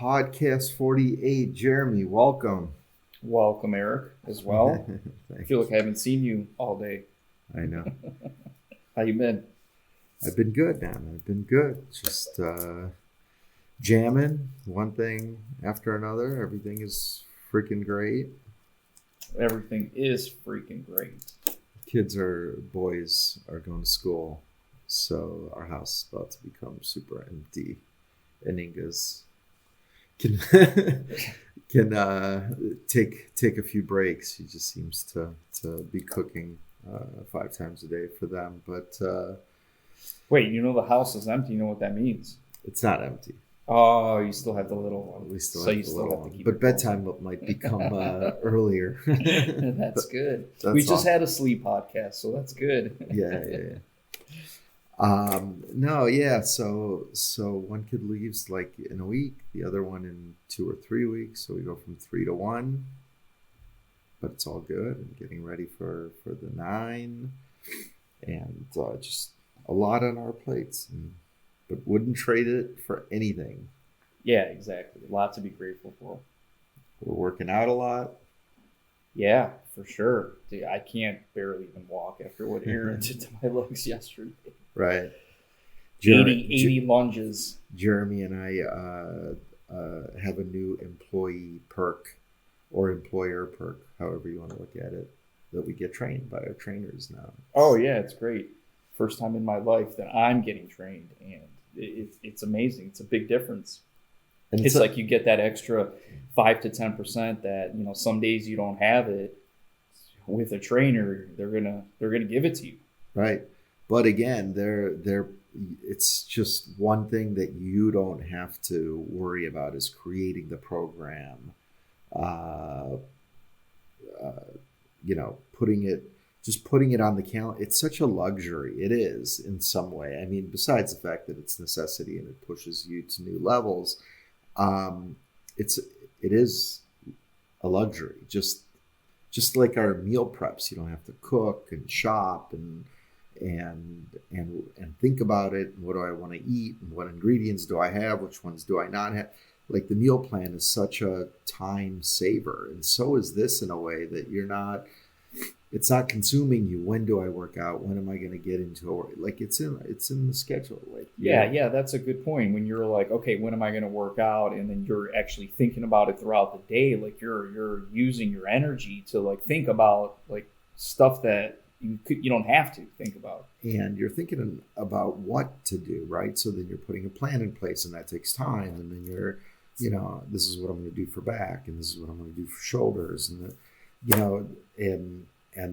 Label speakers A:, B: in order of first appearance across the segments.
A: Podcast 48. Jeremy, welcome.
B: Welcome, Eric, as well. I feel like I haven't seen you all day.
A: I know.
B: How you been?
A: I've been good, man. I've been good. Just jamming one thing after another. Everything is freaking great.
B: Everything is freaking great.
A: Boys are going to school, so our house is about to become super empty. And Inga's can take a few breaks. She just seems to be cooking 5 times a day for them. But
B: wait, the house is empty. You know what that means?
A: It's not empty.
B: Oh, you still have the little one.
A: We still
B: so
A: have
B: you
A: the
B: still
A: little
B: have to
A: one.
B: keep
A: But
B: it
A: bedtime might become earlier.
B: That's good.
A: That's
B: We just
A: all.
B: had a sleep podcast, so that's good.
A: Yeah. So one kid leaves like in a week, the other one in 2 or 3 weeks. So we go from 3 to 1, but it's all good. And getting ready for the 9, and just a lot on our plates. But wouldn't trade it for anything.
B: Yeah, exactly. A lot to be grateful for.
A: We're working out a lot.
B: Yeah, for sure. Dude, I can't barely even walk after what Aaron did to my legs yesterday.
A: Right.
B: 80 lunges.
A: Jeremy and I have a new employee perk or employer perk, however you want to look at it, that we get trained by our trainers now.
B: Oh, yeah, it's great. First time in my life that I'm getting trained, and it's amazing. It's a big difference.
A: And
B: It's like you get that extra 5 to 10% that, some days you don't have it. With a trainer, they're gonna give it to you.
A: Right. But again, it's just one thing that you don't have to worry about is creating the program, putting it on the calendar. It's such a luxury. It is in some way. I mean, besides the fact that it's necessity and it pushes you to new levels, it is a luxury. Just like our meal preps, you don't have to cook and shop and think about it. And what do I want to eat? And what ingredients do I have? Which ones do I not have? Like the meal plan is such a time saver, and so is this in a way that it's not consuming you. When do I work out? When am I going to get into it? Like it's in the schedule. Like
B: yeah, that's a good point. When you're like, okay, when am I going to work out? And then you're actually thinking about it throughout the day. Like you're using your energy to like think about like stuff that you don't have to think about.
A: And you're thinking about what to do, right? So then you're putting a plan in place, and that takes time. And then you're, this is what I'm going to do for back, and this is what I'm going to do for shoulders, and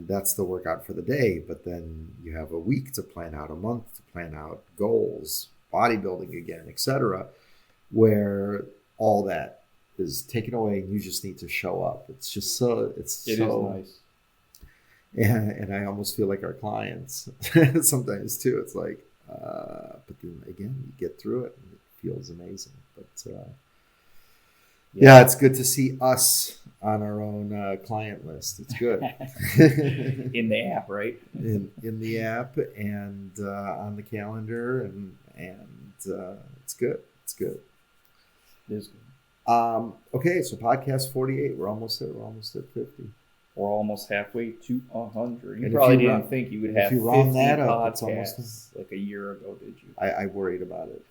A: that's the workout for the day. But then you have a week to plan out, a month to plan out goals, bodybuilding again, etc., where all that is taken away and you just need to show up. It's just so
B: It is nice.
A: And I almost feel like our clients sometimes too. It's like, but then again, you get through it and it feels amazing. But yeah, it's good to see us on our own client list. It's good.
B: In the app, right?
A: in the app and on the calendar, and it's good. It's good.
B: It is good.
A: Okay, so podcast 48. We're almost there. We're almost at 50.
B: We're almost halfway to 100. You
A: And
B: probably
A: if you
B: didn't think you would have
A: if you
B: 50
A: round that up, it's
B: podcasts
A: almost
B: like a year ago, did you?
A: I worried about it.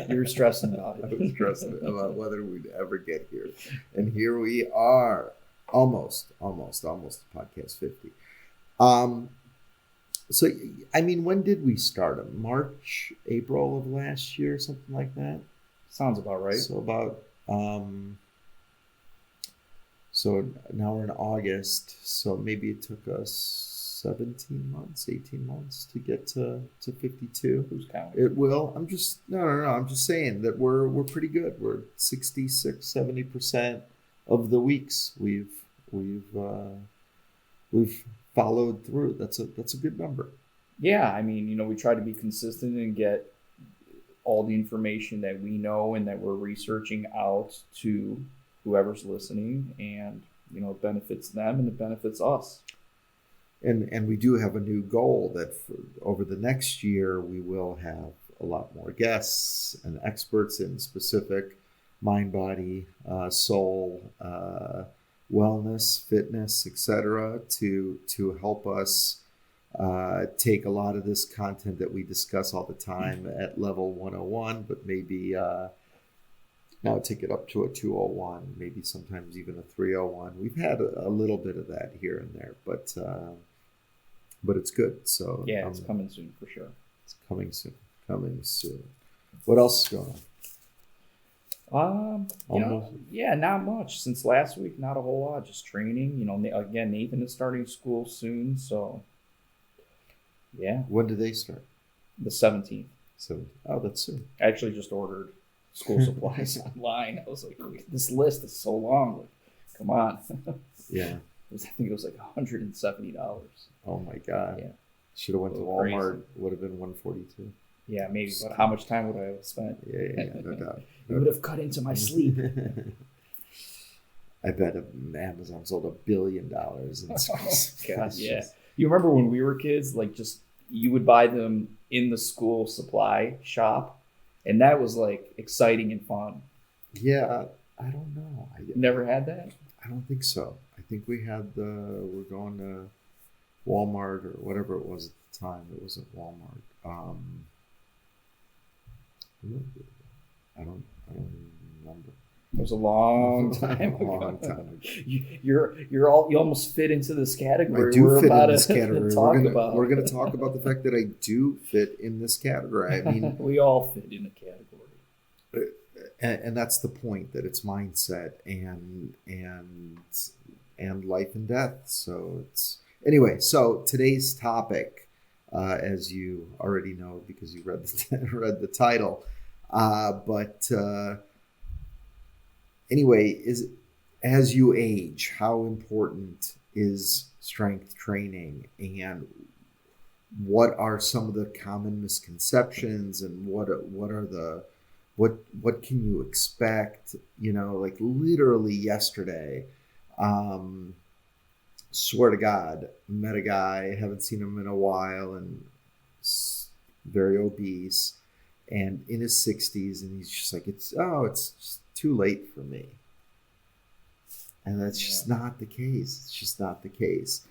B: You were stressing about
A: I
B: it.
A: was stressing about whether we'd ever get here. And here we are. Almost to podcast 50. So, I mean, when did we start them? March, April of last year, something like that?
B: Sounds about right.
A: So about... So now we're in August, so maybe it took us 18 months to get to 52.
B: Who's counting?
A: It will. I'm just saying that we're pretty good. We're 66-70% of the weeks we've followed through. That's a good number.
B: Yeah, I mean, we try to be consistent and get all the information that we know and that we're researching out to whoever's listening, and it benefits them and it benefits us.
A: And we do have a new goal that over the next year we will have a lot more guests and experts in specific mind, body, soul, wellness, fitness, etc., to help us take a lot of this content that we discuss all the time at level 101, but maybe now take it up to a 201, maybe sometimes even a 301. We've had a little bit of that here and there, but it's good. So
B: yeah, it's coming soon for sure.
A: It's coming soon. Coming soon. What else is going on?
B: Yeah, not much since last week. Not a whole lot. Just training. Again, Nathan is starting school soon, so yeah.
A: When do they start?
B: The 17th.
A: Oh, that's soon.
B: I actually just ordered school supplies online. I was like, this list is so long. Like, come on.
A: Yeah.
B: I think it was like $170.
A: Oh my God.
B: Yeah.
A: Should have went to Walmart. Crazy. Would have been $142.
B: Yeah, maybe. But how much time would I have spent?
A: Yeah, no doubt.
B: It would have cut into my sleep.
A: I bet Amazon sold $1 billion.
B: Oh, God, yeah. You remember when we were kids, like just you would buy them in the school supply shop, and that was like exciting and fun.
A: Yeah, I don't know.
B: Never had that?
A: I don't think so. I think we're going to Walmart or whatever it was at the time. It wasn't Walmart. I don't remember.
B: It was a long time ago. You almost fit into this category.
A: I do fit in this category. We're going to talk about the fact that I do fit in this category. I mean,
B: we all fit in a category.
A: And that's the point, that it's mindset and life and death. So anyway. So today's topic, as you already know because you read the title, but anyway, is as you age, how important is strength training, and what are some of the common misconceptions, and what can you expect? Like literally yesterday, swear to God, met a guy, haven't seen him in a while, and very obese and in his 60s, and he's just like, it's just too late for me. And that's just not the case. It's just not the case.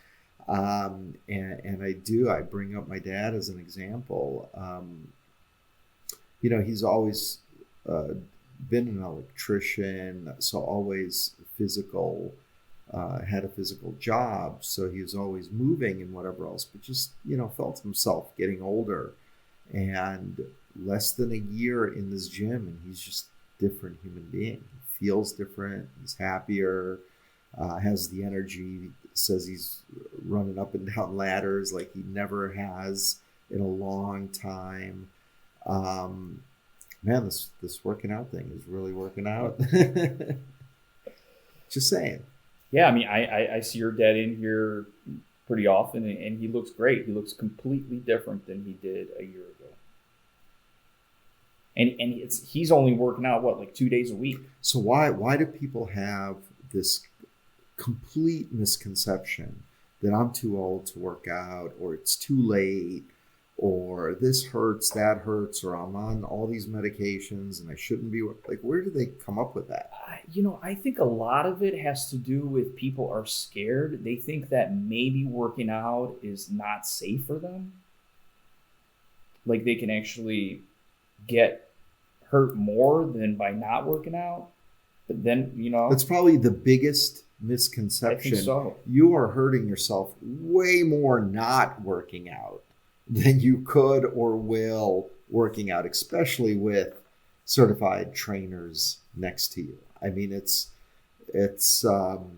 A: And I bring up my dad as an example. He's always been an electrician, so always physical, had a physical job. So he was always moving and whatever else, but just, felt himself getting older, and less than a year in this gym, and he's just different human being. He feels different. He's happier, has the energy, says he's running up and down ladders like he never has in a long time. Man, this working out thing is really working out. Just saying.
B: Yeah, I mean, I see your dad in here pretty often, and he looks great. He looks completely different than he did a year ago. And he's only working out, like 2 days a week.
A: So why do people have this complete misconception that I'm too old to work out, or it's too late, or this hurts, that hurts, or I'm on all these medications and I shouldn't be? Like, where do they come up with that?
B: I think a lot of it has to do with people are scared. They think that maybe working out is not safe for them. Like they can actually get hurt more than by not working out. But then,
A: that's probably the biggest misconception.
B: I think so.
A: You are hurting yourself way more not working out than you could or will working out, especially with certified trainers next to you. I mean, it's again,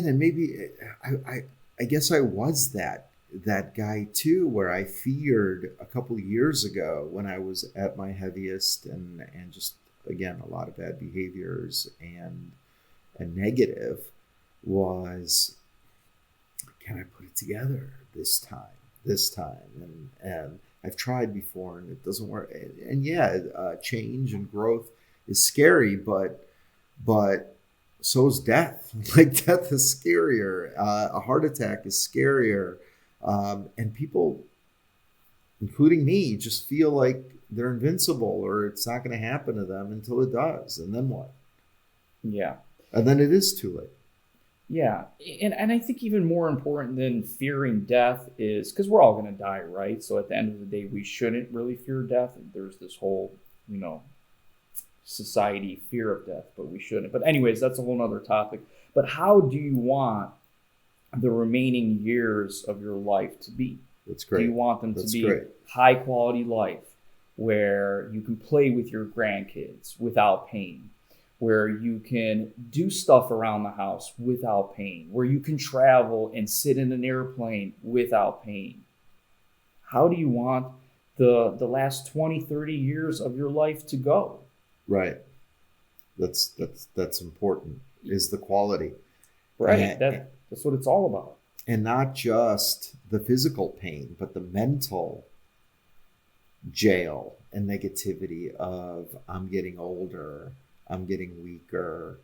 A: and maybe I guess I was that guy too, where I feared a couple of years ago when I was at my heaviest, and just, again, a lot of bad behaviors and negative, was, can I put it together this time? And I've tried before and it doesn't work. And change and growth is scary, but so is death. Like, death is scarier. A heart attack is scarier. And people, including me, just feel like they're invincible or it's not going to happen to them until it does. And then what?
B: Yeah.
A: And then it is too late.
B: Yeah. And I think even more important than fearing death is because we're all going to die, right? So at the end of the day, we shouldn't really fear death. There's this whole, society fear of death, but we shouldn't. But anyways, that's a whole nother topic. But how do you want the remaining years of your life to be?
A: That's great.
B: Do you want them to be
A: great.
B: High quality life where you can play with your grandkids without pain, where you can do stuff around the house without pain, where you can travel and sit in an airplane without pain? How do you want the last 20, 30 years of your life to go?
A: Right. That's important, is the quality.
B: Right.
A: And,
B: that's what it's all about.
A: And not just the physical pain, but the mental jail and negativity of I'm getting older, I'm getting weaker,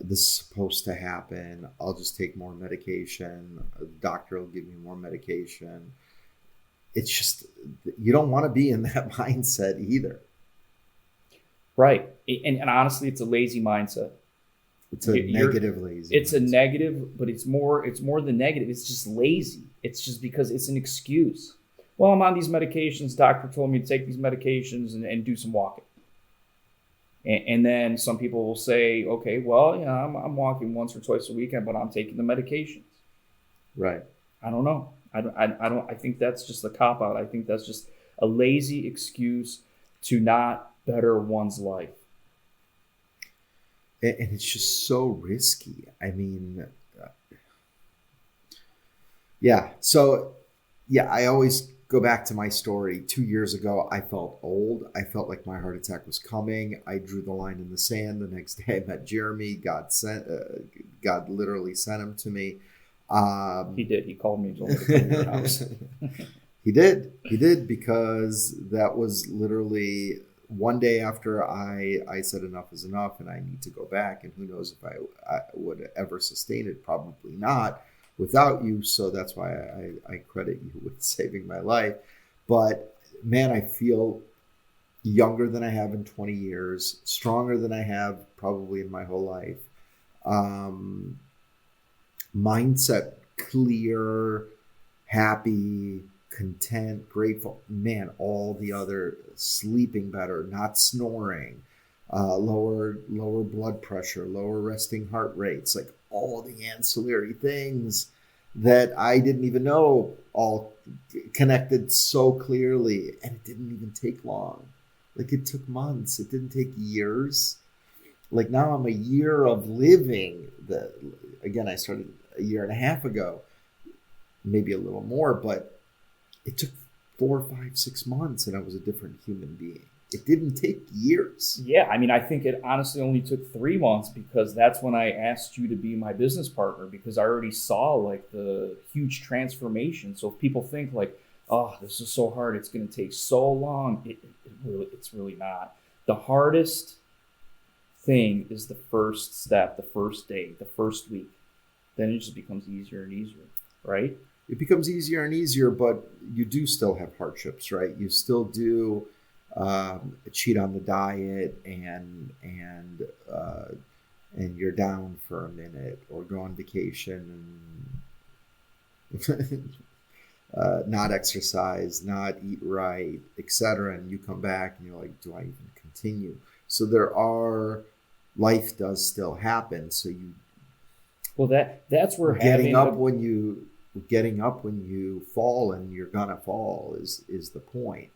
A: this is supposed to happen, I'll just take more medication, the doctor will give me more medication. It's just, you don't want to be in that mindset either.
B: Right. And honestly, it's a lazy mindset.
A: It's a negative lazy.
B: It's a negative, but it's more than negative. It's just lazy. It's just because it's an excuse. Well, I'm on these medications. Doctor told me to take these medications and do some walking. And then some people will say, okay, well, I'm walking once or twice a week, but I'm taking the medications.
A: Right.
B: I don't know. I think that's just a cop out. I think that's just a lazy excuse to not better one's life.
A: And it's just so risky. I mean, So, I always go back to my story. 2 years ago, I felt old. I felt like my heart attack was coming. I drew the line in the sand. The next day, I met Jeremy. God literally sent him to me.
B: He did. He called me to come to your house.
A: He did, because that was literally one day after I said enough is enough and I need to go back. And who knows if I would ever sustain it. Probably not without you. So that's why I credit you with saving my life. But man, I feel younger than I have in 20 years, stronger than I have probably in my whole life. Mindset clear, happy, content, grateful. Man, all the other, sleeping better, not snoring, lower blood pressure, lower resting heart rates, like all the ancillary things that I didn't even know all connected so clearly. And it didn't even take long. Like it took months. It didn't take years. Like now I'm a year of living. Again, I started a year and a half ago, maybe a little more, but it took 4, 5, 6 months and I was a different human being. It didn't take years.
B: Yeah, I mean, I think it honestly only took 3 months because that's when I asked you to be my business partner because I already saw like the huge transformation. So if people think like, oh, this is so hard, it's going to take so long, it's really not. The hardest thing is the first step, the first day, the first week. Then it just becomes easier and easier, right?
A: It becomes easier and easier, but you do still have hardships, right? You still do cheat on the diet and you're down for a minute or go on vacation and not exercise, not eat right, etc. And you come back and you're like, do I even continue? So life does still happen. So
B: that's where
A: getting up when you fall, and you're gonna fall, is the point.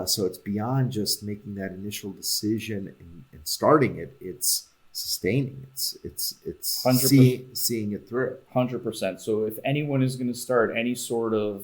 A: So it's beyond just making that initial decision and starting it. It's sustaining. It's seeing it through.
B: 100%. So if anyone is going to start any sort of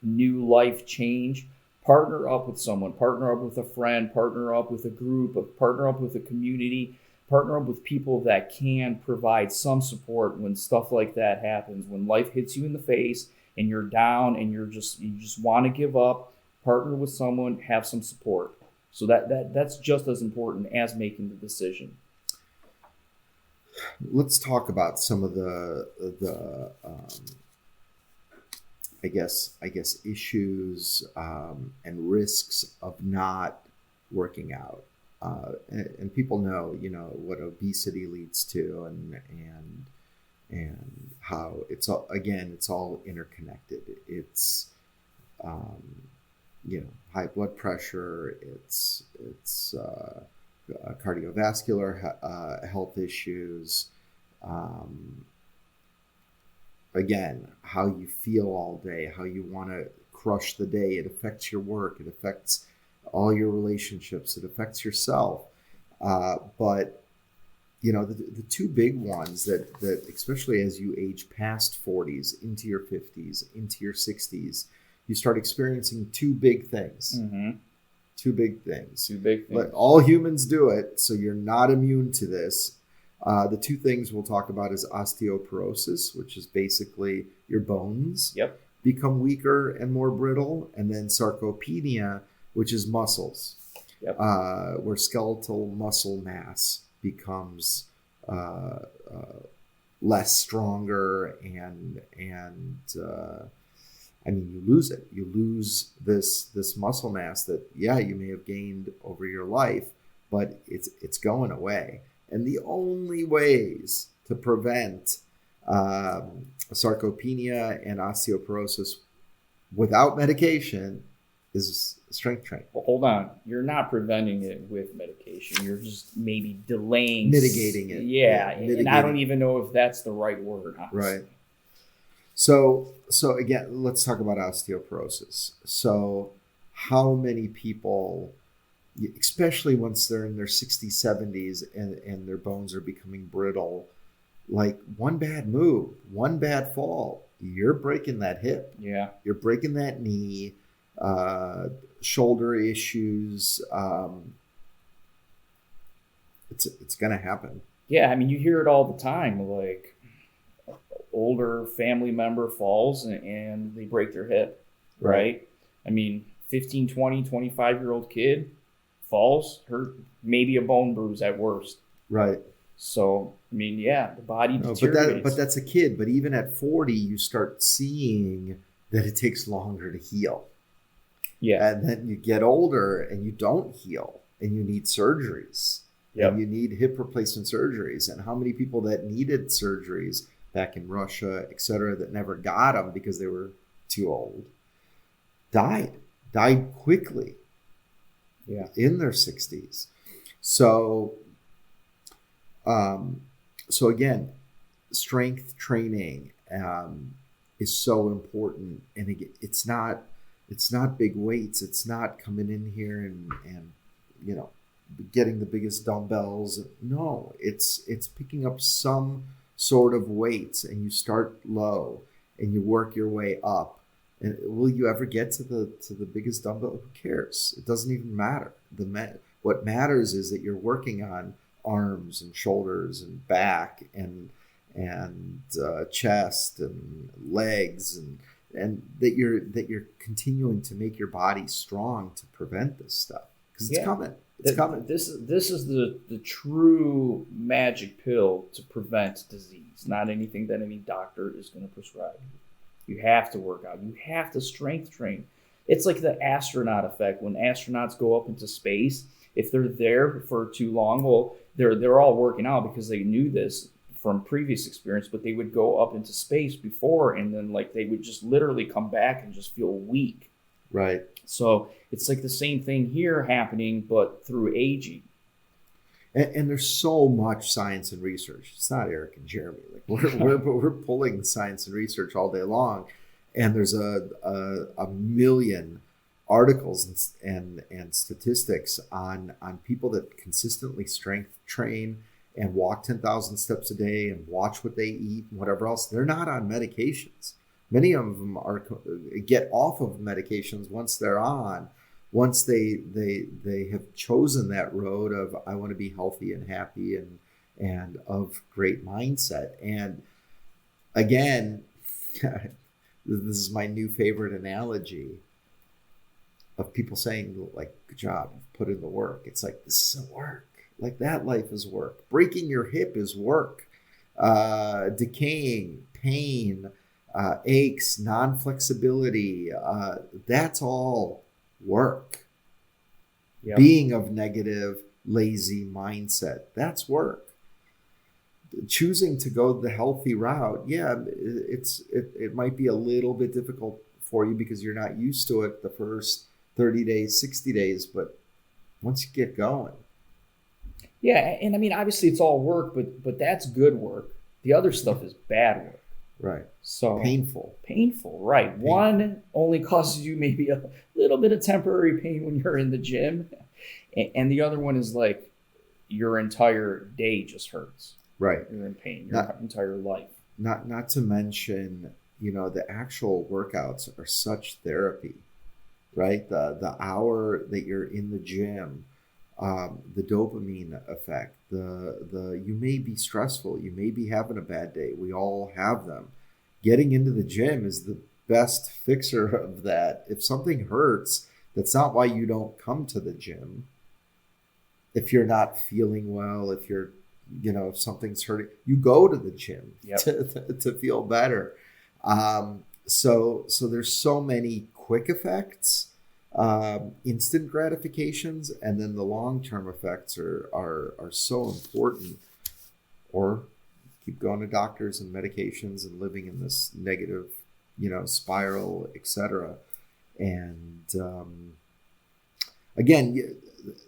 B: new life change, partner up with someone, partner up with a friend, partner up with a group, partner up with a community, partner up with people that can provide some support when stuff like that happens, when life hits you in the face and you're down and you just want to give up. Partner with someone, have some support. So that's just as important as making the decision.
A: Let's talk about some of the I guess issues and risks of not working out. And people know, what obesity leads to, and how it's all interconnected. It's high blood pressure. It's cardiovascular health issues. Again, how you feel all day, how you want to crush the day. It affects your work. It affects all your relationships. It affects yourself. But the two big ones that especially as you age past 40s into your 50s, into your 60s, you start experiencing two big things.
B: Mm-hmm.
A: Two big things.
B: But
A: all humans do it, so you're not immune to this. The two things we'll talk about is osteoporosis, which is basically your bones become weaker and more brittle, and then sarcopenia, which is muscles, where skeletal muscle mass becomes less stronger, and you lose it. You lose this muscle mass that you may have gained over your life, but it's going away. And the only ways to prevent sarcopenia and osteoporosis without medication is strength training.
B: Well, hold on. You're not preventing it with medication. You're just maybe delaying.
A: Mitigating it.
B: Mitigating. And I don't even know if that's the right word, honestly.
A: Right. So again, let's talk about osteoporosis. So how many people, especially once they're in their 60s, 70s, and their bones are becoming brittle, like one bad move, one bad fall, you're breaking that hip.
B: Yeah.
A: You're breaking that knee, shoulder issues. It's going to happen.
B: Yeah. You hear it all the time. Like, older family member falls and they break their hip, right? 15, 20, 25-year-old kid falls, hurt, maybe a bone bruise at worst.
A: Right.
B: So, the body deteriorates.
A: But that's a kid. But even at 40, you start seeing that it takes longer to heal.
B: Yeah.
A: And then you get older and you don't heal, and you need surgeries.
B: Yep.
A: And you need hip replacement surgeries. And how many people that needed surgeries back in Russia, et cetera, that never got them because they were too old, died quickly in their 60s. So again, strength training is so important. And again, it's not big weights. It's not coming in here and getting the biggest dumbbells. No, it's picking up some sort of weights, and you start low and you work your way up. And will you ever get to the biggest dumbbell? Who cares? It doesn't even matter. What matters is that you're working on arms and shoulders and back and chest and legs, and that you're continuing to make your body strong to prevent this stuff, because it's coming. It's coming.
B: This is the true magic pill to prevent disease, not anything that any doctor is going to prescribe you. You have to work out. You have to strength train. It's like the astronaut effect. When astronauts go up into space, if they're there for too long, well, they're all working out because they knew this from previous experience, but they would go up into space before, and then they would just literally come back and just feel weak.
A: Right. So
B: it's like the same thing here happening, but through aging.
A: And there's so much science and research. It's not Eric and Jeremy. We're pulling science and research all day long, and there's a million articles and statistics on people that consistently strength train and walk 10,000 steps a day and watch what they eat and whatever else. They're not on medications. Many of them get off of medications once they're on, once they have chosen that road of, I want to be healthy and happy and of great mindset. And again, this is my new favorite analogy of people saying, good job, you've put in the work. It's like, this is work. That life is work. Breaking your hip is work. Decaying, pain, aches, non-flexibility, that's all work.
B: Yep.
A: Being of negative, lazy mindset, that's work. Choosing to go the healthy route, yeah, it might be a little bit difficult for you because you're not used to it the first 30 days, 60 days, but once you get going.
B: Yeah, and I mean, obviously it's all work, but that's good work. The other stuff is bad work.
A: Right.
B: So
A: Painful,
B: right?
A: Painful.
B: One only causes you maybe a little bit of temporary pain when you're in the gym, and the other one is like your entire day just hurts.
A: Right.
B: You're in pain your entire life.
A: Not to mention, the actual workouts are such therapy, right? The hour that you're in the gym, the dopamine effect, the you may be stressful, you may be having a bad day. We all have them. Getting into the gym is the best fixer of that. If something hurts, that's not why you don't come to the gym. If you're not feeling well, if something's hurting, you go to the gym.
B: Yep.
A: to feel better. So there's so many quick effects, instant gratifications, and then the long-term effects are so important. Or keep going to doctors and medications and living in this negative, spiral, etc. And again,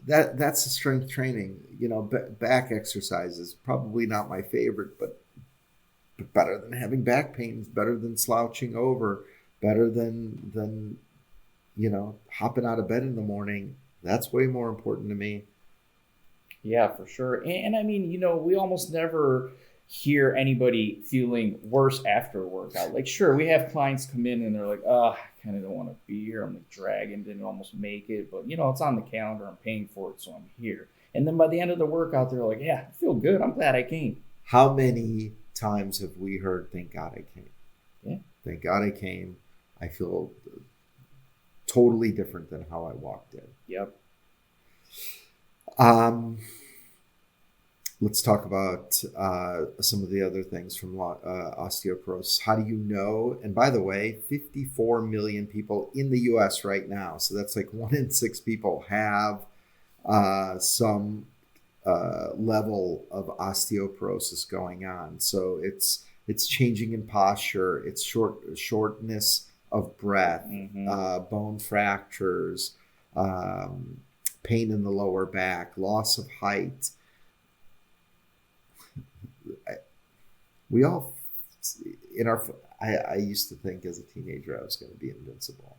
A: that's the strength training. Back exercises, probably not my favorite, but better than having back pain, better than slouching over, better than hopping out of bed in the morning. That's way more important to me.
B: Yeah, for sure. And I mean, we almost never hear anybody feeling worse after a workout. Like, sure, we have clients come in and they're like, oh, I kind of don't want to be here. I'm like dragging, didn't almost make it, but it's on the calendar. I'm paying for it, so I'm here. And then by the end of the workout, they're like, yeah, I feel good. I'm glad I came.
A: How many times have we heard, thank God I came?
B: Yeah.
A: Thank God I came. I feel totally different than how I walked in.
B: Yep.
A: Let's talk about some of the other things from osteoporosis. How do you know? And by the way, 54 million people in the US right now. So that's like 1 in 6 people have some level of osteoporosis going on. So it's changing in posture. It's shortness of breath, bone fractures, pain in the lower back, loss of height. I used to think as a teenager I was going to be invincible.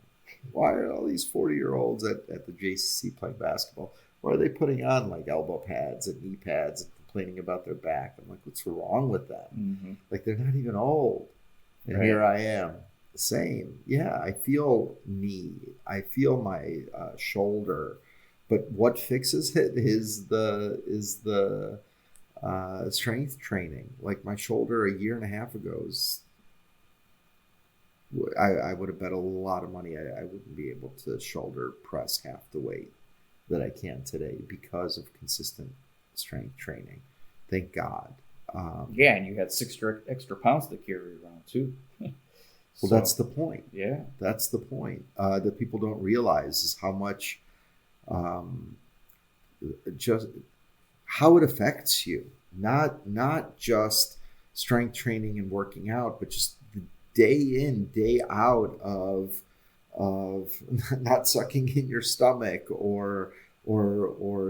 A: Why are all these 40-year-olds at the JCC playing basketball? Why are they putting on like elbow pads and knee pads and complaining about their back? I'm like, what's wrong with them?
B: Mm-hmm.
A: Like, they're not even old. And
B: right.
A: Here I am, the same. Yeah, I feel knee. I feel my shoulder. But what fixes it is the strength training. Like my shoulder a year and a half ago I would have bet a lot of money I wouldn't be able to shoulder press half the weight that I can today because of consistent strength training. Thank God.
B: Yeah, and you had 6 extra pounds to carry around too.
A: Well, that's the point.
B: Yeah,
A: that's the point that people don't realize is how much just how it affects you. Not just strength training and working out, but just the day in, day out of not sucking in your stomach or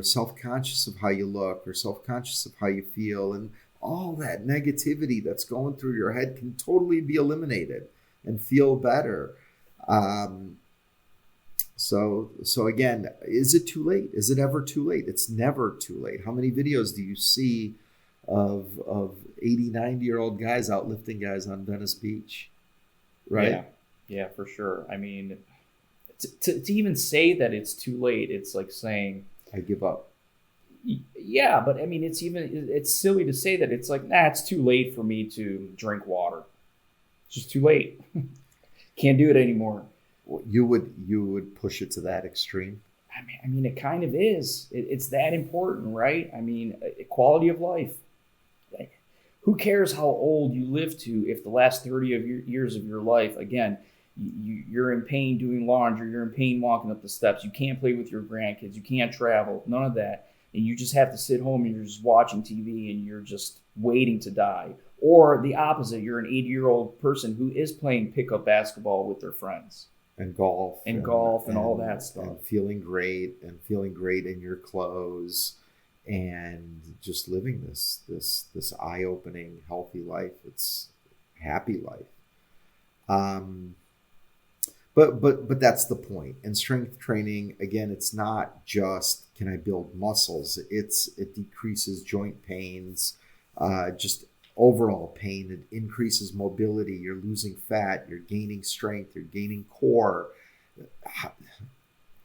A: self-conscious of how you look or self-conscious of how you feel, and all that negativity that's going through your head can totally be eliminated and feel better. So again, is it too late? Is it ever too late? It's never too late. How many videos do you see of 80, 90-year-old guys out lifting guys on Venice Beach? Right?
B: Yeah, for sure. I mean, to even say that it's too late, it's like saying,
A: I give up.
B: Yeah, but I mean, it's silly to say that. It's like, it's too late for me to drink water. It's just too late. Can't do it anymore.
A: You would push it to that extreme?
B: I mean, it kind of is. It's that important, right? I mean, quality of life. Who cares how old you live to if the last 30 of your years of your life, again, you're in pain doing laundry, you're in pain walking up the steps, you can't play with your grandkids, you can't travel, none of that. And you just have to sit home and you're just watching TV and you're just waiting to die. Or the opposite, you're an 80-year-old person who is playing pickup basketball with their friends.
A: And golf.
B: And golf and all that stuff.
A: And feeling great in your clothes and just living this eye-opening, healthy life. It's happy life. But that's the point. And strength training, again, it's not just can I build muscles. It decreases joint pains, just overall pain. It increases mobility. You're losing fat. You're gaining strength. You're gaining core.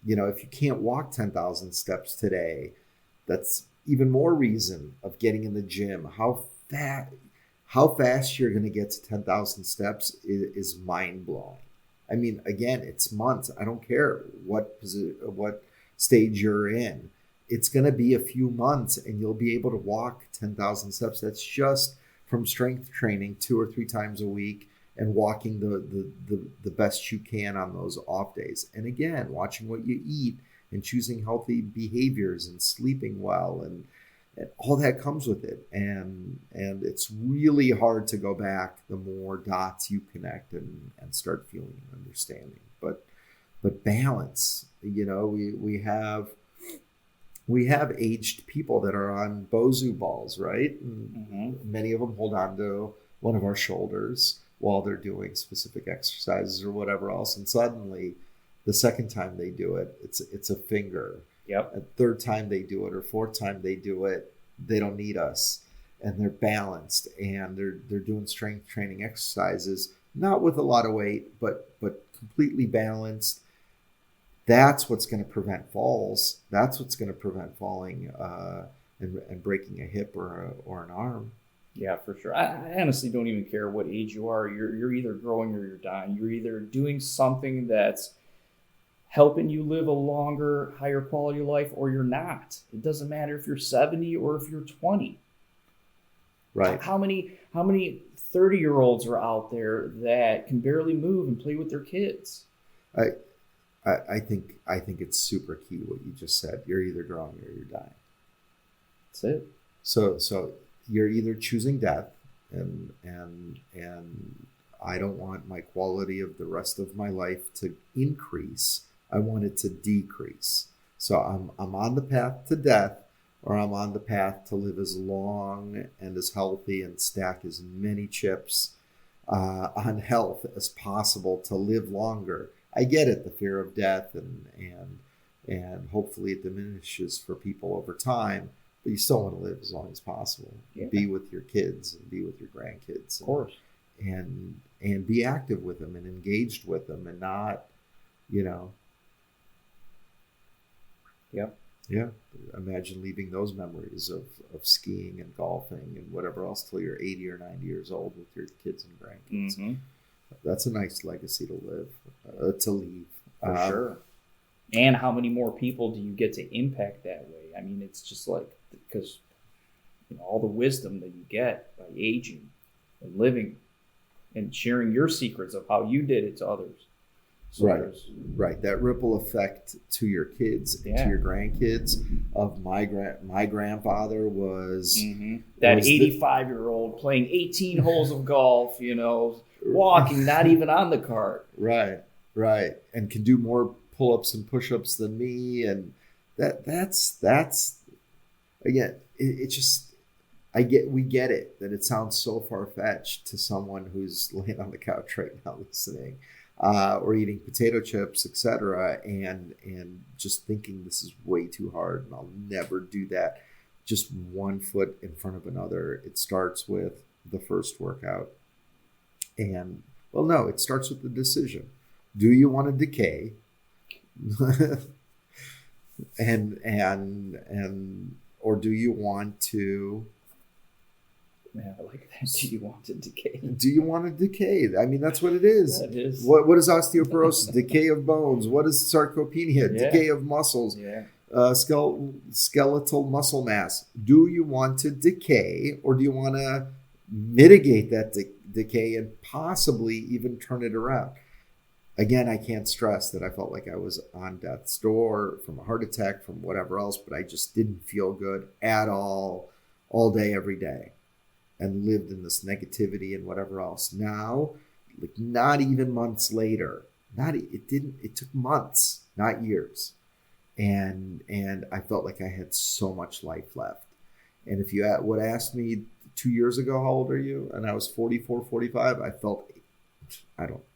A: You know, if you can't walk 10,000 steps today, that's even more reason of getting in the gym. How fast you're going to get to 10,000 steps is mind blowing. I mean, again, it's months. I don't care what stage you're in. It's going to be a few months and you'll be able to walk 10,000 steps. That's just from strength training 2 or 3 times a week and walking the best you can on those off days. And again, watching what you eat and choosing healthy behaviors and sleeping well and all that comes with it. And it's really hard to go back the more dots you connect and start feeling and understanding. But balance, you know, we have aged people that are on Bosu balls, right? And many of them hold on to one of our shoulders while they're doing specific exercises or whatever else. And suddenly the second time they do it, it's a finger.
B: Yep.
A: A third time they do it or fourth time they do it, they don't need us. And they're balanced and they're doing strength training exercises, not with a lot of weight, but completely balanced. That's what's going to prevent falls. That's what's going to prevent falling and breaking a hip or an arm.
B: Yeah, for sure. I honestly don't even care what age you are. You're either growing or you're dying. You're either doing something that's helping you live a longer, higher quality life, or you're not. It doesn't matter if you're 70 or if you're 20.
A: Right.
B: How many 30-year-olds are out there that can barely move and play with their kids?
A: I think it's super key what you just said. You're either growing or you're dying.
B: That's it.
A: So you're either choosing death, and I don't want my quality of the rest of my life to increase. I want it to decrease. So I'm on the path to death, or I'm on the path to live as long and as healthy and stack as many chips on health as possible to live longer. I get it, the fear of death, and hopefully it diminishes for people over time, but you still want to live as long as possible.
B: Yeah.
A: Be with your kids and be with your grandkids.
B: Of course.
A: And be active with them and engaged with them and not, you know.
B: Yep.
A: Yeah. Imagine leaving those memories of skiing and golfing and whatever else till you're 80 or 90 years old with your kids and grandkids.
B: Mm-hmm.
A: That's a nice legacy to leave.
B: For sure. And how many more people do you get to impact that way? I mean, it's just like, because all the wisdom that you get by aging and living and sharing your secrets of how you did it to others. So
A: right. That ripple effect to your kids and to your grandkids of my grandfather was
B: that 85-year-old playing 18 holes of golf, walking, not even on the cart.
A: Right. And can do more pull-ups and push-ups than me. And that's again, we get it, that it sounds so far-fetched to someone who's laying on the couch right now listening, or eating potato chips, etc., and just thinking this is way too hard and I'll never do that. Just one foot in front of another. It starts with the first workout. And well, no, it starts with the decision. Do you want to decay? and or do you want to?
B: Man, I like that. Do you want to decay?
A: Do you want to decay? I mean, that's what it is.
B: That is.
A: What is osteoporosis? Decay of bones. What is sarcopenia? Decay of muscles.
B: Yeah.
A: Skeletal muscle mass. Do you want to decay, or do you want to mitigate that decay and possibly even turn it around. Again, I can't stress that I felt like I was on death's door from a heart attack, from whatever else, but I just didn't feel good at all day, every day, and lived in this negativity and whatever else. Now, like not even months later, it took months, not years. And I felt like I had so much life left. And if you would ask me 2 years ago, how old are you? And I was 44, 45, I felt,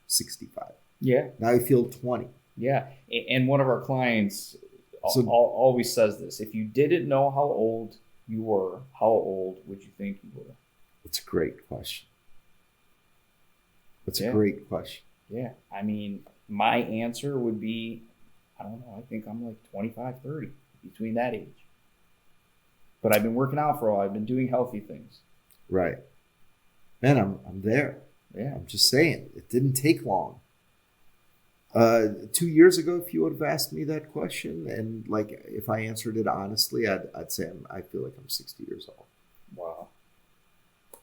A: 65.
B: Yeah.
A: Now I feel 20.
B: Yeah. And one of our clients always says this: if you didn't know how old you were, how old would you think you were?
A: It's a great question. It's a great question.
B: Yeah. I mean, my answer would be, I don't know, I think I'm like 25, 30, between that age. But I've been working out for a while. I've been doing healthy things.
A: Right. Man, I'm there.
B: Yeah.
A: I'm just saying, it didn't take long. 2 years ago, if you would have asked me that question, and like if I answered it honestly, I'd say I feel like I'm 60 years old.
B: Wow.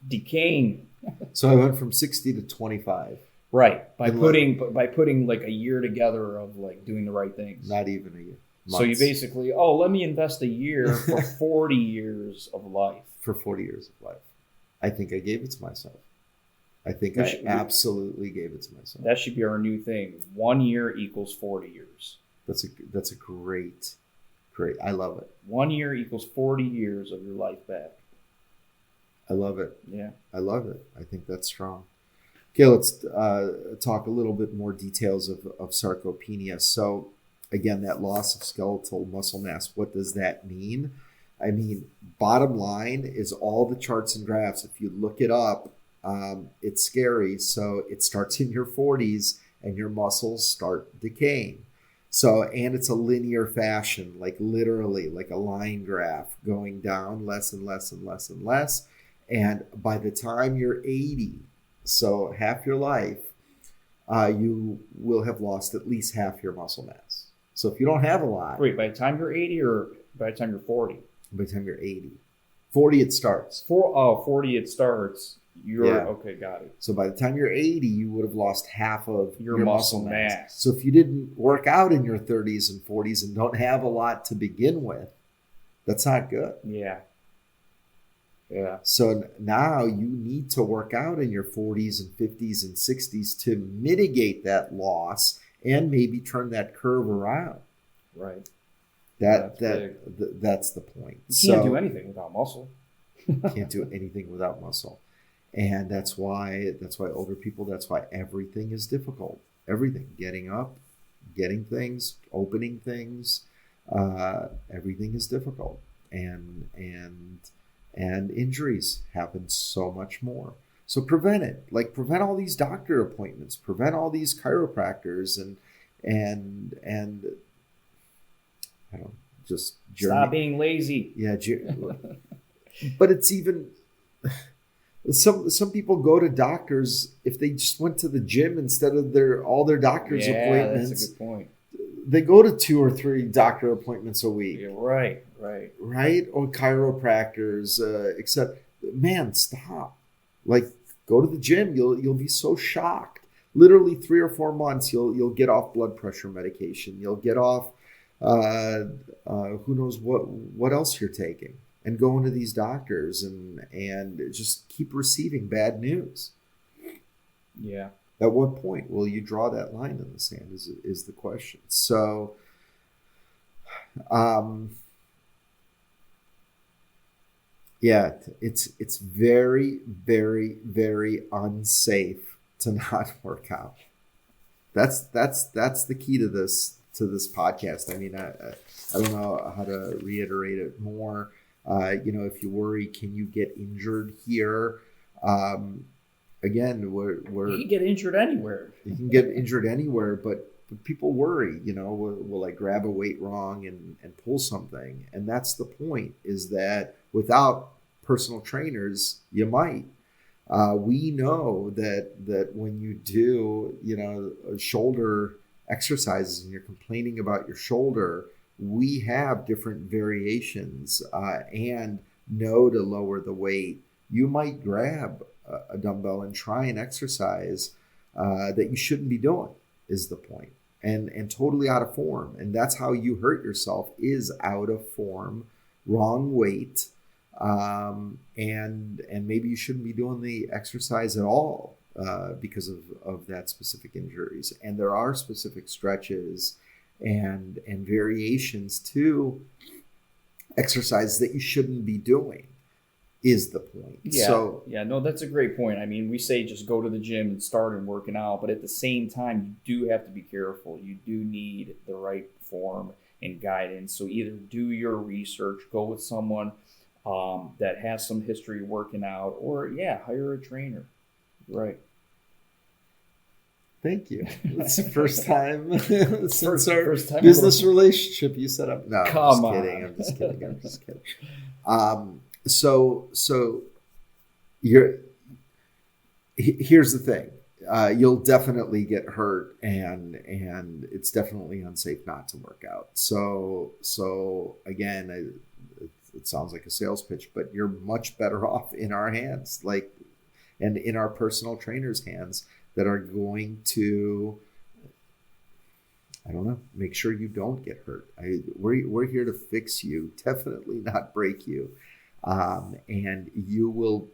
B: Decaying.
A: So I went from 60 to 25.
B: Right. By putting like a year together of like doing the right things.
A: Not even a year. Months.
B: So you basically, let me invest a year for 40 years of life.
A: For 40 years of life. I think I gave it to myself. I think I absolutely gave it to myself.
B: That should be our new thing. 1 year equals 40 years.
A: That's a great. I love it.
B: 1 year equals 40 years of your life back.
A: I love it.
B: Yeah.
A: I love it. I think that's strong. Okay, let's talk a little bit more details of sarcopenia. So again, that loss of skeletal muscle mass, what does that mean? I mean, bottom line is all the charts and graphs. If you look it up, it's scary. So it starts in your 40s and your muscles start decaying. So, and it's a linear fashion, like literally like a line graph going down less and less and less and less. And by the time you're 80, so half your life, you will have lost at least half your muscle mass. So if you don't have a lot.
B: Wait, by the time you're 80 or by the time you're 40?
A: By the time you're 80. 40 it starts.
B: 40 it starts. Okay, got it.
A: So by the time you're 80, you would have lost half of
B: your muscle mass.
A: So if you didn't work out in your 30s and 40s and don't have a lot to begin with, that's not good.
B: Yeah. Yeah.
A: So now you need to work out in your 40s and 50s and 60s to mitigate that loss and maybe turn that curve around.
B: Right.
A: That's the point.
B: You can't do anything without muscle.
A: Can't do anything without muscle. And that's why older people, that's why everything is difficult. Everything, getting up, getting things, opening things, everything is difficult. And injuries happen so much more. So prevent it. Like prevent all these doctor appointments, prevent all these chiropractors and I don't know, just
B: stop being lazy.
A: Yeah, but it's even some people go to doctors if they just went to the gym instead of all their doctor's appointments.
B: That's a good point.
A: They go to 2 or 3 doctor appointments a week.
B: Yeah, right.
A: Or chiropractors, except, man, stop. Like, go to the gym. You'll be so shocked. Literally 3 or 4 months, you'll get off blood pressure medication. You'll get off, who knows what else you're taking, and go into these doctors and just keep receiving bad news.
B: Yeah.
A: At what point will you draw that line in the sand is the question. So, yeah, it's very, very, very unsafe to not work out. That's the key to this podcast. I mean, I don't know how to reiterate it more. If you worry, can you get injured here? Again, you
B: can get injured anywhere.
A: You can get injured anywhere, but people worry. Will I grab a weight wrong and pull something? And that's the point. Is that without personal trainers, you might. We know that when you do, shoulder exercises and you're complaining about your shoulder, we have different variations and know to lower the weight you might grab a dumbbell and try an exercise that you shouldn't be doing, is the point, and totally out of form. And that's how you hurt yourself, is out of form, wrong weight, and maybe you shouldn't be doing the exercise at all because of that specific injuries. And there are specific stretches and variations to exercise that you shouldn't be doing, is the point.
B: No, that's a great point. I mean, we say just go to the gym and start and working out, but at the same time, you do have to be careful. You do need the right form and guidance. So either do your research, go with someone that has some history working out, or hire a trainer. Right.
A: Thank you. It's the first time since our
B: first time
A: business relationship you set up. No, I'm just kidding. So here's the thing. You'll definitely get hurt, and it's definitely unsafe not to work out. So again, it sounds like a sales pitch, but you're much better off in our hands, and in our personal trainers' hands, that are going to, I don't know, make sure you don't get hurt. We're here to fix you, definitely not break you. And you will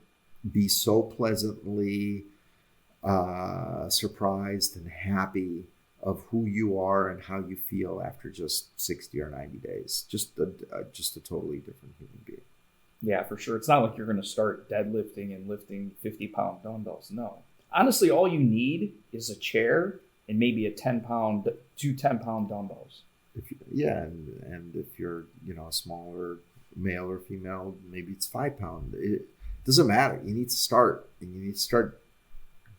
A: be so pleasantly surprised and happy of who you are and how you feel after just 60 or 90 days. Just a totally different human being.
B: Yeah, for sure. It's not like you're going to start deadlifting and lifting 50-pound dumbbells. No. Honestly, all you need is a chair and maybe two 10-pound dumbbells.
A: And if you're a smaller male or female, maybe it's 5 pound. It doesn't matter. You need to start, and you need to start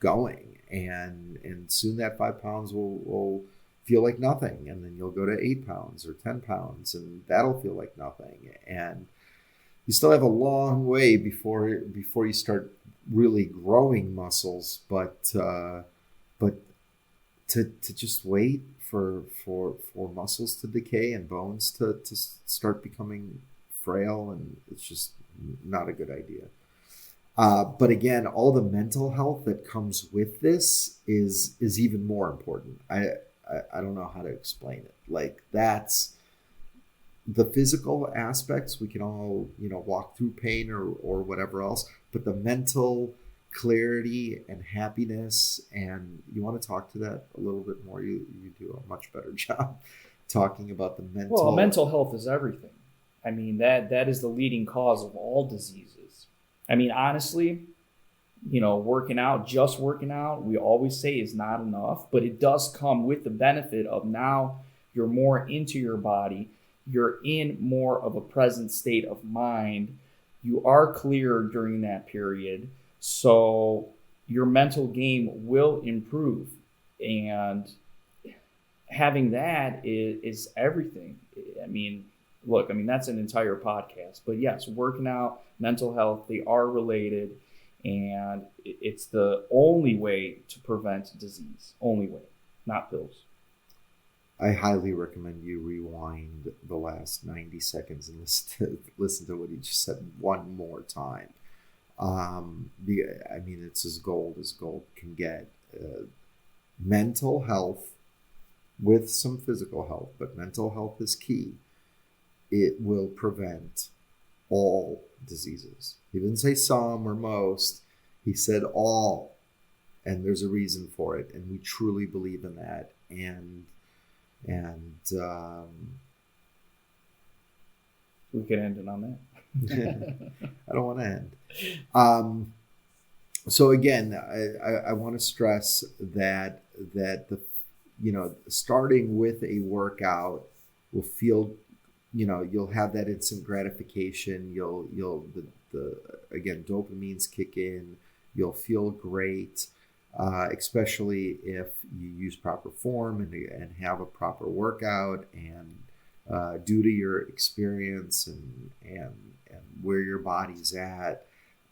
A: going, and soon that 5 pounds will feel like nothing, and then you'll go to 8 pounds or 10 pounds, and that'll feel like nothing. And you still have a long way before you start really growing muscles, but to just wait for muscles to decay and bones to start becoming frail, and it's just not a good idea. But again, all the mental health that comes with this is even more important. I don't know how to explain it. That's the physical aspects. We can all walk through pain or whatever else, but the mental clarity and happiness, and you want to talk to that a little bit more. You do a much better job talking about the mental.
B: Well, mental health is everything. I mean, that is the leading cause of all diseases. I mean, honestly, working out, we always say is not enough, but it does come with the benefit of now you're more into your body. You're in more of a present state of mind. You are clear during that period. So your mental game will improve. And having that is everything. I mean, that's an entire podcast. But yes, working out, mental health, they are related. And it's the only way to prevent disease. Only way, not pills.
A: I highly recommend you rewind the last 90 seconds and listen to what he just said one more time. It's as gold can get. Mental health with some physical health, but mental health is key. It will prevent all diseases. He didn't say some or most. He said all. And there's a reason for it. And we truly believe in that. And
B: we can end it on that.
A: I don't want to end. So again, I want to stress that the starting with a workout will feel, you'll have that instant gratification. Again, dopamines kick in. You'll feel great. Especially if you use proper form and have a proper workout, and due to your experience and where your body's at.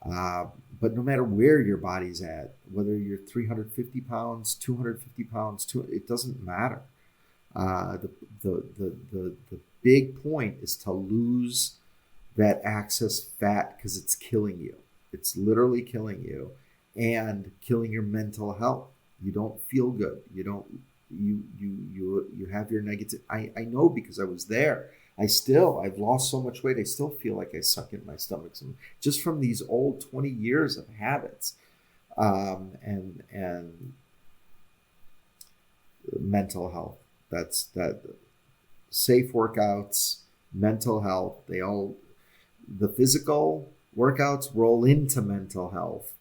A: But no matter where your body's at, whether you're 350 pounds, 250 pounds, it doesn't matter. The big point is to lose that excess fat, because it's killing you. It's literally killing you and killing your mental health. You don't feel good. You have your negative. I know because I was there. I've lost so much weight. I still feel like I suck in my stomach just from these old 20 years of habits. And mental health. That safe workouts, mental health, the physical workouts roll into mental health,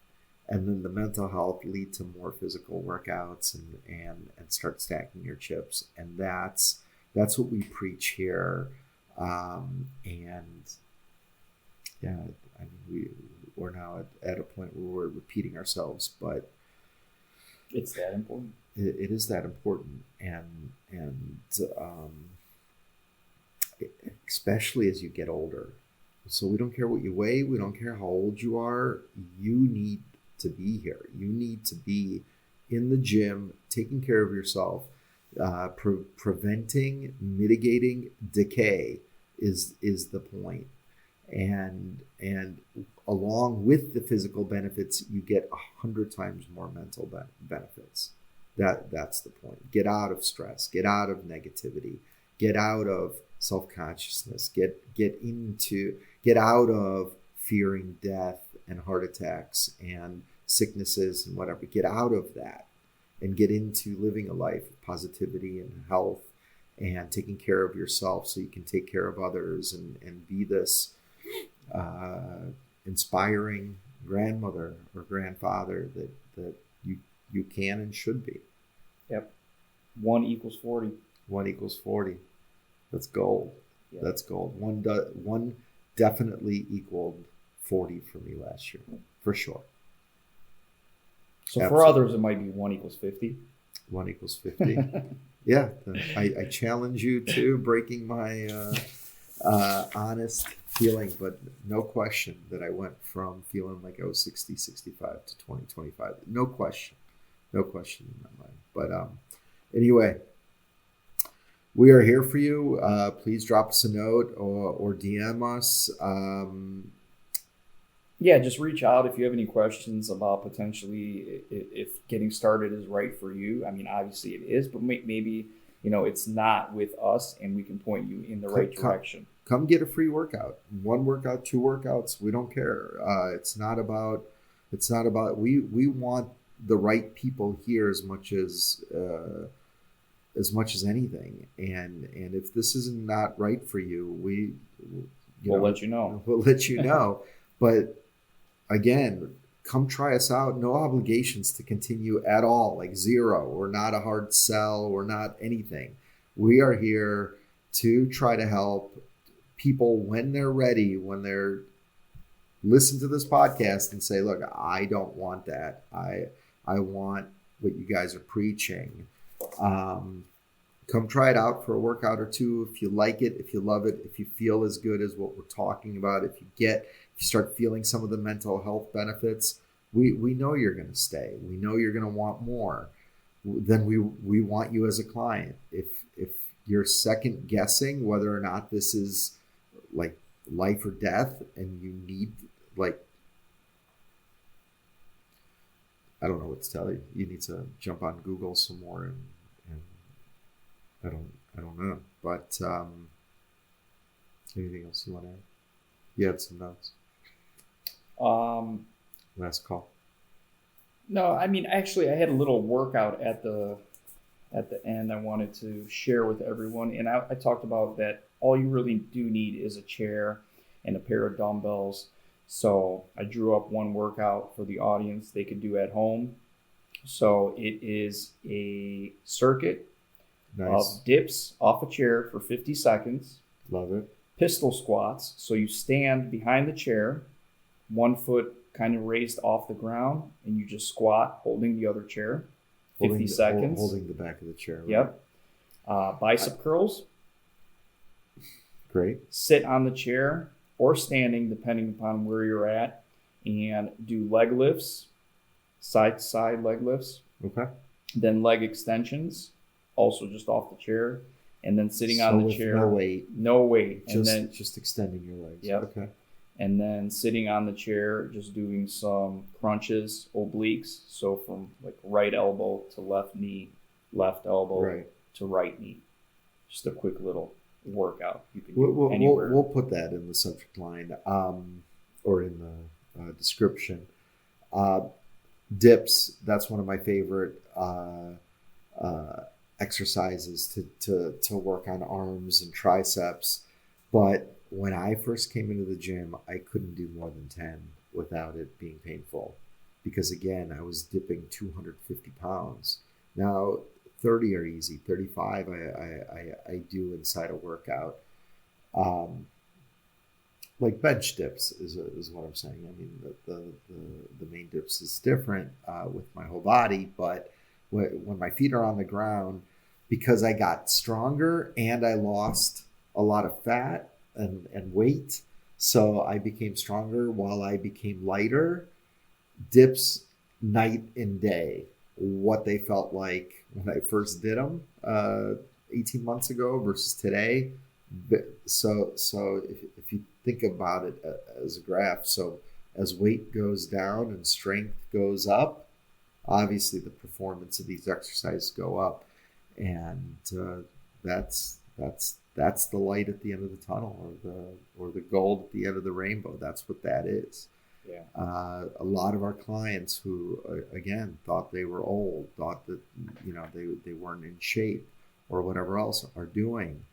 A: and then the mental health lead to more physical workouts and start stacking your chips. And that's what we preach here. And yeah, I mean, we're now at a point where we're repeating ourselves, but
B: it's that important.
A: It is that important, and especially as you get older. So we don't care what you weigh. We don't care how old you are. You need to be here. You need to be in the gym, taking care of yourself, preventing, mitigating decay is the point. And along with the physical benefits, you get 100 times more mental benefits. That's the point. Get out of stress. Get out of negativity. Get out of self-consciousness. Get out of fearing death and heart attacks and sicknesses and whatever. Get out of that and get into living a life of positivity and health and taking care of yourself so you can take care of others and be this inspiring grandmother or grandfather that you can and should be.
B: Yep. 1 equals 40.
A: 1 equals 40. That's gold.
B: Yep.
A: That's gold. One definitely equaled 40 for me last year, for sure.
B: So Absolutely. For others, it might be 1 equals 50.
A: 1 equals 50. Yeah. I challenge you to breaking my honest feeling, but no question that I went from feeling like I was 60, 65 to 20, 25. No question in my mind. But anyway, we are here for you. Please drop us a note or DM us.
B: Yeah, just reach out if you have any questions about potentially if getting started is right for you. I mean, obviously it is, but maybe it's not with us, and we can point you in the right direction.
A: Come get a free workout. 1 workout, 2 workouts. We don't care. It's not about. We want the right people here as much as anything. And if this is not right for you, we'll
B: let you know.
A: We'll let you know. But again, come try us out. No obligations to continue at all. Like 0. We're not a hard sell. We're not anything. We are here to try to help people when they're ready, when they're listen to this podcast and say, look, I don't want that. I want what you guys are preaching. Come try it out for a workout or 2. If you like it, if you love it, if you feel as good as what we're talking about, if you start feeling some of the mental health benefits, we know you're going to stay. We know you're going to want more. Then we want you as a client. If you're second guessing whether or not this is like life or death, and you need I don't know what to tell you. You need to jump on Google some more and I don't know. But anything else you want to add? You had some notes. Last call.
B: No, I mean, actually, I had a little workout at the end I wanted to share with everyone. And I talked about that all you really do need is a chair and a pair of dumbbells. So I drew up 1 workout for the audience they could do at home. So it is a circuit of dips off a chair for 50 seconds.
A: Love it.
B: Pistol squats. So you stand behind the chair, 1 foot kind of raised off the ground, and you just squat holding the other chair. 50 seconds.
A: Holding the back of the chair. Right?
B: Yep. Bicep curls.
A: Great.
B: Sit on the chair or standing, depending upon where you're at, and do leg lifts, side to side leg lifts.
A: Okay.
B: Then leg extensions, also just off the chair, and then sitting on the chair.
A: No weight.
B: No weight.
A: Just extending your legs.
B: Yep.
A: Okay.
B: And then sitting on the chair, just doing some crunches, obliques. So from like right elbow to left knee, left elbow to right knee. Just a quick little workout you can do anywhere.
A: We'll put that in the subject line or in the description. Dips, that's one of my favorite exercises to work on arms and triceps. But when I first came into the gym, I couldn't do more than 10 without it being painful. Because again, I was dipping 250 pounds. Now, 30 are easy. 35 I do inside a workout. Like bench dips is what I'm saying. I mean, the main dips is different with my whole body, but when my feet are on the ground, because I got stronger and I lost a lot of fat and weight, so I became stronger while I became lighter. Dips night and day, what they felt like when I first did them 18 months ago versus today. So if you think about it as a graph, so as weight goes down and strength goes up, obviously the performance of these exercises go up, and that's the light at the end of the tunnel, or the gold at the end of the rainbow. That's what that is.
B: Yeah.
A: A lot of our clients who again thought they were old, thought that they weren't in shape or whatever else, are doing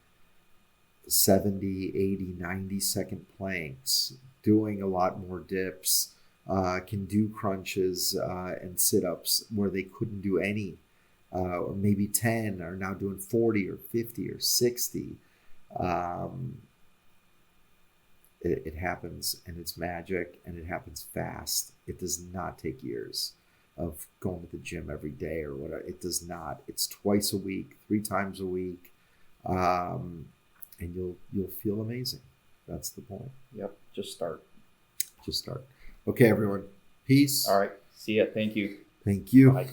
A: 70, 80, 90-second planks, doing a lot more dips, can do crunches and sit-ups where they couldn't do any, or maybe 10, are now doing 40 or 50 or 60. It happens, and it's magic, and it happens fast. It does not take years of going to the gym every day or whatever. It does not. It's twice a week, 3 times a week. And you'll feel amazing. That's the point.
B: Yep. Just start.
A: Okay, everyone. Peace.
B: All right. See ya. Thank you.
A: Thank you.
B: Bye.